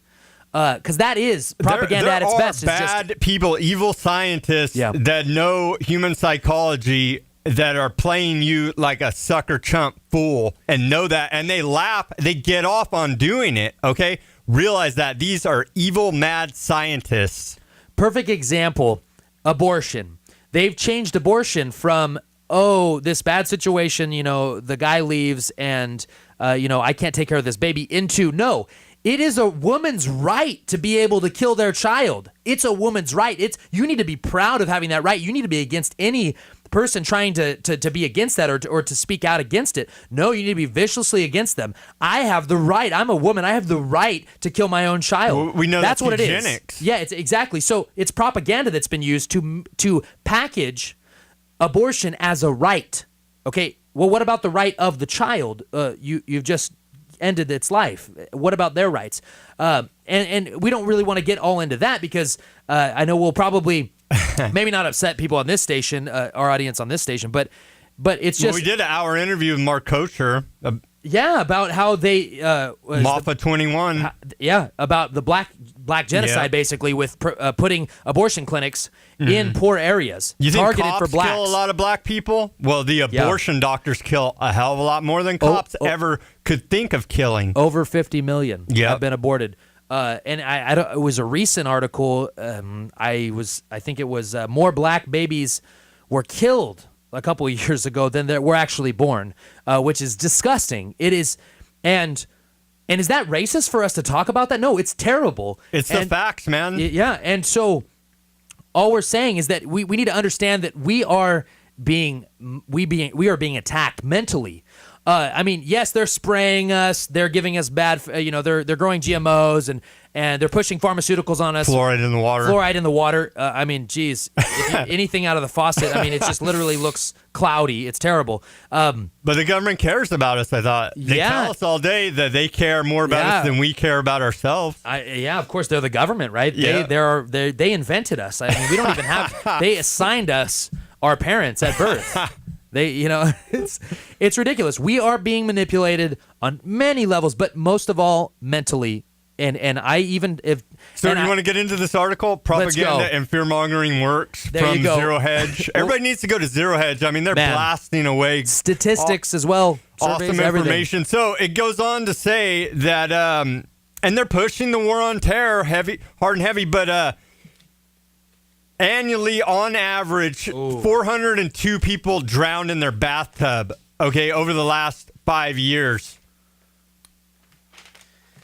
Because that is propaganda at its best. There are bad people, evil scientists that know human psychology that are playing you like a sucker chump fool and know that. And they laugh. They get off on doing it, okay? Realize that these are evil, mad scientists. Perfect example, abortion. They've changed abortion from, this bad situation, the guy leaves and, I can't take care of this baby, into, no, it is a woman's right to be able to kill their child. It's a woman's right. You need to be proud of having that right. You need to be against any person trying to be against that or to speak out against it. No, you need to be viciously against them. I have the right. I'm a woman. I have the right to kill my own child. We know that's what eugenics. It is. Yeah, it's exactly. So it's propaganda that's been used to package abortion as a right. Okay, well, what about the right of the child? You've just ended its life. What about their rights? And we don't really want to get all into that because I know we'll probably maybe not upset people on this station, our audience on this station, but it's just... we did an hour interview with Mark Kocher. About how they... MAFA 21. About the black genocide, basically, with putting abortion clinics in poor areas, you think targeted cops for blacks. Kill a lot of black people? Well, the abortion doctors kill a hell of a lot more than cops ever could think of killing. Over 50 million have been aborted. And I don't, it was a recent article. I think it was more black babies were killed a couple of years ago than that were actually born, which is disgusting. It is, and is that racist for us to talk about that? No, it's terrible. It's the facts, man. Yeah, and so all we're saying is that we need to understand that we are being attacked mentally. Yes, they're spraying us. They're giving us bad. They're growing GMOs and they're pushing pharmaceuticals on us. Fluoride in the water. Anything out of the faucet. It just literally looks cloudy. It's terrible. But the government cares about us. I thought they tell us all day that they care more about us than we care about ourselves. Of course they're the government, right? Yeah. They invented us. We don't even have. They assigned us our parents at birth. It's ridiculous. We are being manipulated on many levels, but most of all mentally. And I even if so, you want to get into this article? Propaganda and fear mongering works there from Zero Hedge. Everybody needs to go to Zero Hedge. I mean, they're blasting away statistics as well. Awesome surveys, information. So it goes on to say that, and they're pushing the war on terror hard and heavy, but annually, on average, 402 people drowned in their bathtub. Okay, over the last 5 years.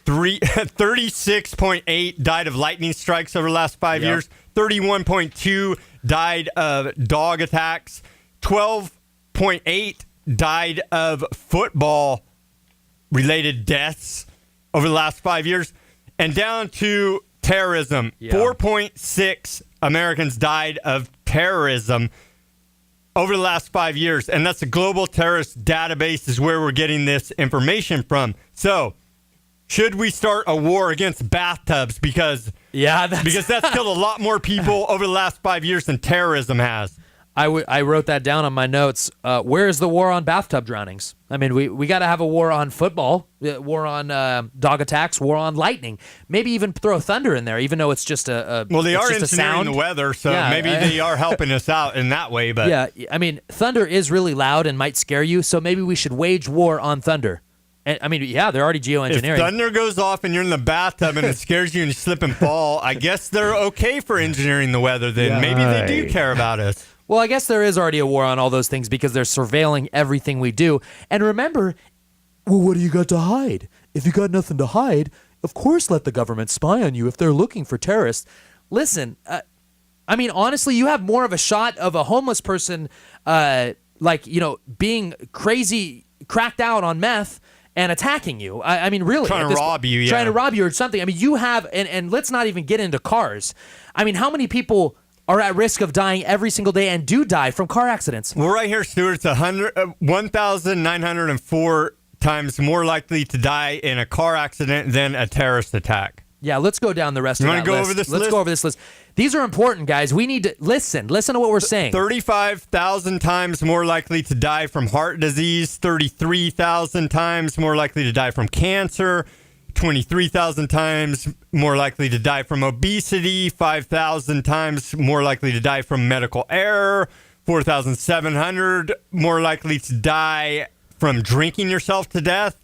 36.8 died of lightning strikes over the last 5 years. 31.2 died of dog attacks. 12.8 died of football-related deaths over the last 5 years. And down to terrorism. 4.6 Americans died of terrorism over the last 5 years. And that's the Global Terrorist Database is where we're getting this information from. So should we start a war against bathtubs? Because that's killed a lot more people over the last 5 years than terrorism has. I wrote that down on my notes. Where is the war on bathtub drownings? I mean, we got to have a war on football, war on dog attacks, war on lightning. Maybe even throw thunder in there, even though it's just a well, they are engineering the weather, so maybe they are helping us out in that way. But yeah, I mean, thunder is really loud and might scare you, so maybe we should wage war on thunder. I mean, they're already geoengineering. If thunder goes off and you're in the bathtub and it scares you and you slip and fall, I guess they're okay for engineering the weather then. Maybe they do care about us. Well, I guess there is already a war on all those things because they're surveilling everything we do. And remember, well, what do you got to hide? If you got nothing to hide, of course let the government spy on you if they're looking for terrorists. Listen, I mean, honestly, you have more of a shot of a homeless person, being crazy, cracked out on meth, and attacking you. I mean, really. Trying to rob you or something. I mean, you have, and let's not even get into cars. I mean, how many people are at risk of dying every single day and do die from car accidents? Well, right here, Stuart, it's 1,904 times more likely to die in a car accident than a terrorist attack. Yeah, let's go down the rest of that list. You want to go over this list? Let's go over this list. These are important, guys. We need to listen to what we're saying. 35,000 times more likely to die from heart disease, 33,000 times more likely to die from cancer, 23,000 times more likely to die from obesity, 5,000 times more likely to die from medical error, 4,700 more likely to die from drinking yourself to death.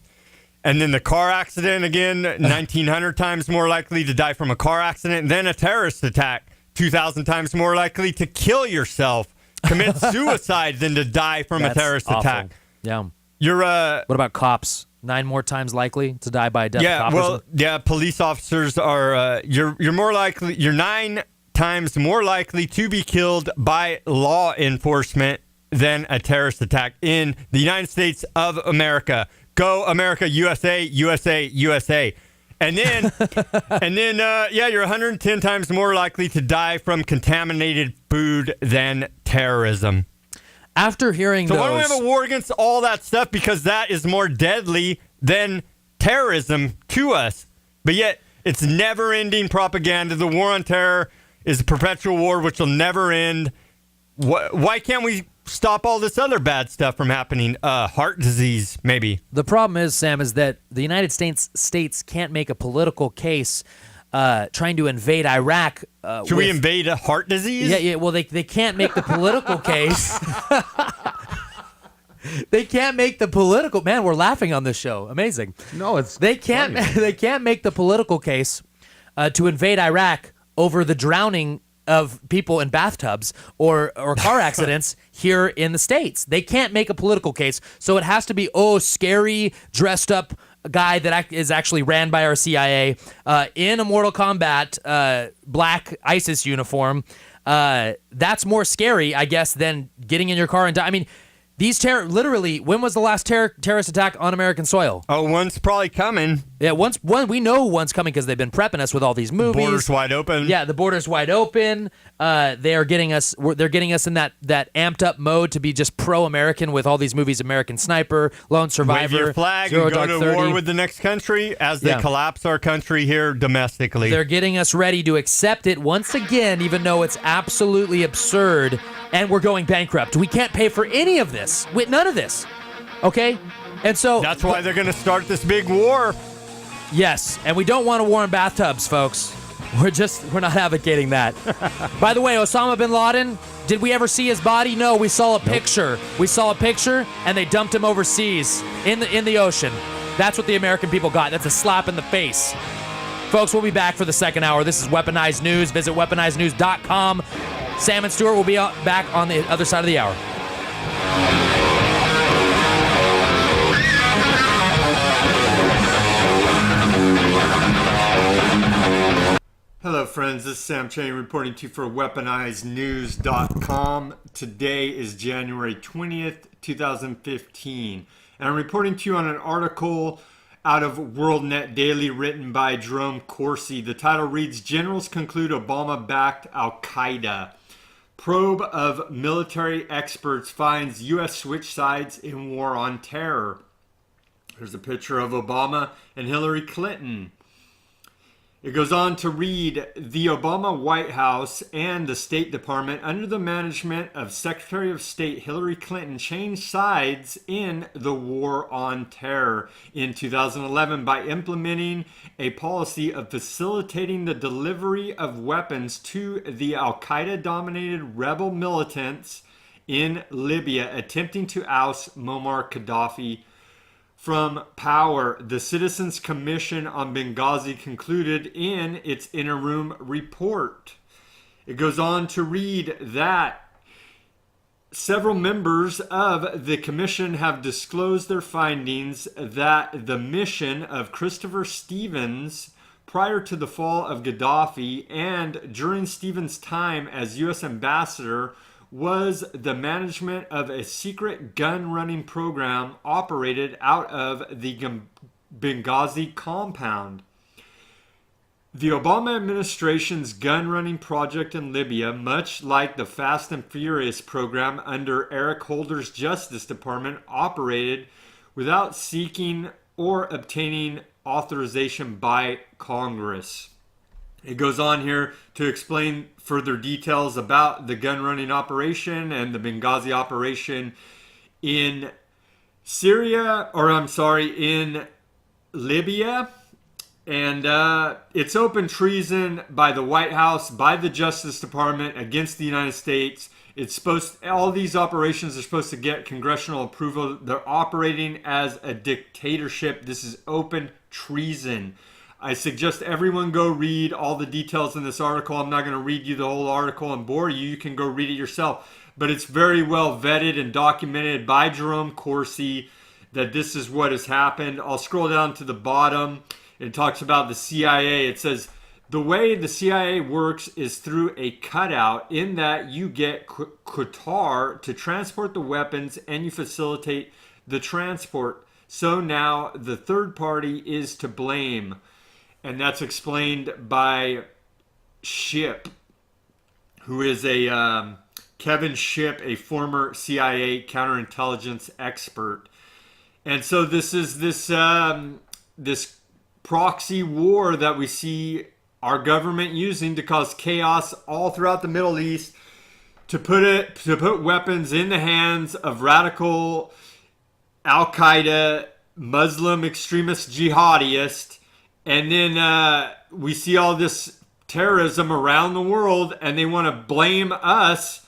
And then the car accident, again, 1,900 times more likely to die from a car accident than a terrorist attack. 2,000 times more likely to kill yourself, commit suicide than to die from a terrorist attack. Yeah. What about cops? 9 more times likely to die by a death cop? Police officers are, you're more likely, you're 9 times more likely to be killed by law enforcement than a terrorist attack in the United States of America. Go America, USA, USA, USA. And then, you're 110 times more likely to die from contaminated food than terrorism. After hearing why don't we have a war against all that stuff? Because that is more deadly than terrorism to us. But yet, it's never-ending propaganda. The war on terror is a perpetual war which will never end. Why can't we stop all this other bad stuff from happening? Heart disease, maybe. The problem is, Sam, is that the United States can't make a political case trying to invade Iraq. Should we invade a heart disease? Yeah. Well, they can't make the political case. They can't make the political. Man, we're laughing on this show. Amazing. No, it's they can't. funny. They can't make the political case to invade Iraq over the drowning of people in bathtubs or car accidents here in the States. They can't make a political case, so it has to be scary, dressed up guy that is actually ran by our CIA in a Mortal Kombat black ISIS uniform. That's more scary, I guess, than getting in your car and die. I mean, these literally, when was the last terrorist attack on American soil? Oh, one's probably coming. Yeah, we know one's coming because they've been prepping us with all these movies. Borders wide open. Yeah, the border's wide open. They're getting us in that amped up mode to be just pro-American with all these movies: American Sniper, Lone Survivor, Wave your flag Zero and go Dark to 30. war with the next country as they collapse our country here domestically. They're getting us ready to accept it once again, even though it's absolutely absurd, and we're going bankrupt. We can't pay for any of this. None of this. Okay? And so that's why they're going to start this big war. Yes, and we don't want a war in bathtubs, folks. We're not advocating that. By the way, Osama bin Laden, did we ever see his body? No, we saw a picture. We saw a picture, and they dumped him overseas in the ocean. That's what the American people got. That's a slap in the face. Folks, we'll be back for the second hour. This is Weaponized News. Visit weaponizednews.com. Sam and Stuart will be back on the other side of the hour. Hello, friends. This is Sam Cheney reporting to you for weaponizednews.com. Today is January 20th, 2015. And I'm reporting to you on an article out of WorldNet Daily written by Jerome Corsi. The title reads, Generals Conclude Obama-Backed Al-Qaeda. Probe of military experts finds U.S. switch sides in war on terror. Here's a picture of Obama and Hillary Clinton. It goes on to read, the Obama White House and the State Department, under the management of Secretary of State Hillary Clinton, changed sides in the war on terror in 2011 by implementing a policy of facilitating the delivery of weapons to the al-Qaeda-dominated rebel militants in Libya, attempting to oust Muammar Gaddafi from power. The Citizens Commission on Benghazi concluded in its interim report. It goes on to read that several members of the commission have disclosed their findings that the mission of Christopher Stevens prior to the fall of Gaddafi and during Stevens' time as U.S. ambassador was the management of a secret gun-running program operated out of the Benghazi compound. The Obama administration's gun-running project in Libya, much like the Fast and Furious program under Eric Holder's Justice Department, operated without seeking or obtaining authorization by Congress. It goes on here to explain further details about the gun running operation and the Benghazi operation in in Libya. And it's open treason by the White House, by the Justice Department against the United States. All these operations are supposed to get congressional approval. They're operating as a dictatorship. This is open treason. I suggest everyone go read all the details in this article. I'm not going to read you the whole article and bore you. You can go read it yourself. But it's very well vetted and documented by Jerome Corsi that this is what has happened. I'll scroll down to the bottom. It talks about the CIA. It says, the way the CIA works is through a cutout in that you get Qatar to transport the weapons and you facilitate the transport. So now the third party is to blame. And that's explained by Shipp, who is Kevin Shipp, a former CIA counterintelligence expert. And so this is this proxy war that we see our government using to cause chaos all throughout the Middle East, to put weapons in the hands of radical Al-Qaeda, Muslim extremist jihadists. And then we see all this terrorism around the world, and they want to blame us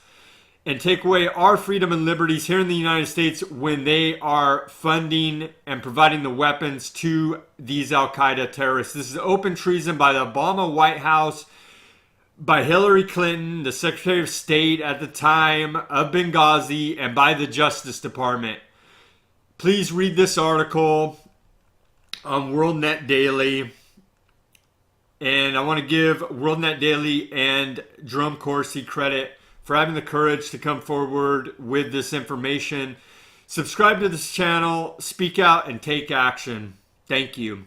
and take away our freedom and liberties here in the United States when they are funding and providing the weapons to these Al-Qaeda terrorists. This is open treason by the Obama White House, by Hillary Clinton, the Secretary of State at the time of Benghazi, and by the Justice Department. Please read this article on WorldNet Daily. And I want to give WorldNet Daily and Jerome Corsi credit for having the courage to come forward with this information. Subscribe to this channel, speak out, and take action. Thank you.